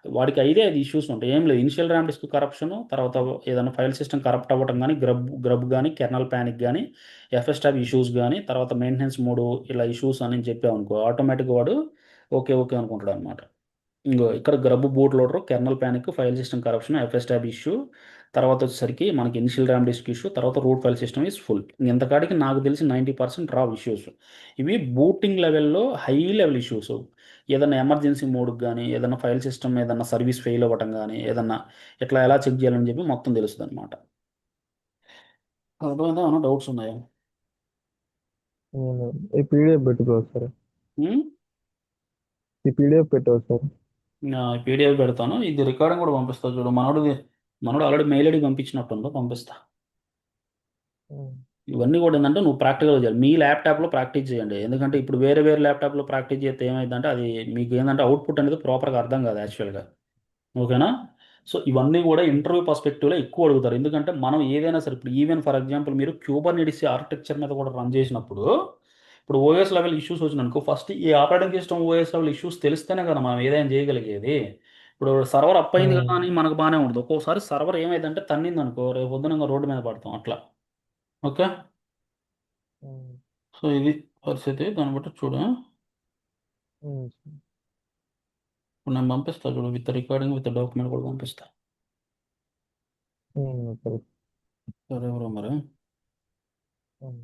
వాడికి 5 ఇష్యూస్ ఉంటాయి. ఏం లేదు. ఇనిషియల్ ర్యామ్ డిస్క్ కరప్షన్, తర్వాత ఏదైనా ఫైల్ సిస్టమ్ కరప్ట్ అవ్వటం గానీ, గ్రబ్ గానీ, కెర్నల్ పానిక్ గానీ, ఎఫ్ఎస్టాబ్ ఇష్యూస్ గానీ, తర్వాత మెయింటెనెన్స్ మోడ్ ఇలా ఇష్యూస్ అని చెప్పావనుకో ఆటోమేటిక్‌గా వాడు ఓకే. ఓకే అనుకుంటాడనమాట. ఇంగో ఇక్కడ GRUB boot loader, kernel panic, file system corruption, FS tab issue, తర్వాత వచ్చేసరికి మనకి ఇనిషియల్ ర్యామ్ డిస్క్ ఇష్యూ, తర్వాత root file system is full. ఇంతకాడికి నాకు తెలిసి 90% రావు ఇష్యూస్. ఇవి బూటింగ్ లెవెల్‌లో హై లెవెల్ ఇష్యూస్. ఏదన్నా ఎమర్జెన్సీ మోడ్‌కి గానీ, ఏదన్నా ఫైల్ సిస్టమ్ ఏదన్నా సర్వీస్ ఫెయిల్ అవ్వటం గానీ, ఏదన్నా ఇట్లా ఎలా చెక్ చేయాలని చెప్పి మొత్తం తెలుస్తదనమాట. అర్థమైందా? ఏమన్నా డౌట్స్ ఉన్నాయా? ఉమ్. ఈ పీడిఎఫ్ పెట్టుకో ఒకసారి. హ్మ్. ఈ పీడిఎఫ్ పెట్టు ఒకసారి. పీడిఎఫ్ పెడతాను. ఇది రికార్డింగ్ కూడా పంపిస్తా చూడు. మనోడు ఆల్రెడీ మెయిల్ ఐడి పంపించినట్టుందో పంపిస్తా. ఉమ్, ఇవన్నీ కూడా ఏంటంటే నువ్వు ప్రాక్టికల్‌గా చేయాలి. మీ ల్యాప్‌టాప్‌లో ప్రాక్టీస్ చేయండి. ఎందుకంటే ఇప్పుడు వేరే వేరే ల్యాప్‌టాప్‌లో ప్రాక్టీస్ చేస్తే ఏమైద్దంటే అది మీకు ఏందంటే అవుట్‌పుట్ అనేది ప్రాపర్‌గా అర్థం కాదు యాక్చువల్‌గా. ఓకేనా? సో, ఇవన్నీ కూడా ఇంటర్వ్యూ పర్స్పెక్టివ్‌లో ఎక్కువ అడుగుతారు. ఎందుకంటే మనం ఏదైనా సరే ఇప్పుడు ఈవెన్ ఫర్ ఎగ్జాంపుల్ మీరు క్యూబర్నెటిస్ ఆర్కిటెక్చర్ మీద కూడా రన్ చేసినప్పుడు ఇప్పుడు ఓఎస్ లెవెల్ ఇష్యూస్ వచ్చినాయనుకో ఫస్ట్ ఈ operating system OS level issues తెలిస్తేనే కదా మనం ఏదైనా చేయగలిగేది. ఇప్పుడు సర్వర్ అప్ అయింది కదా ఉమ్, అని మనకు బానే ఉంటది. ఒక్కోసారి సర్వర్ ఏమైందంటే తన్నిందనుకో రేపు పొద్దున ఇంక రోడ్డు మీద పడతాం అట్లా. ఓకే. ఉమ్, సో ఇది పరిస్థితి దాన్ని బట్టి చూడు. ఉమ్, ఇప్పుడు నేను పంపిస్తా చూడు విత్ రికార్డింగ్ విత్ డాక్యుమెంట్ కూడా పంపిస్తా. సరే. సరే బ్రో మరి. ఉమ్.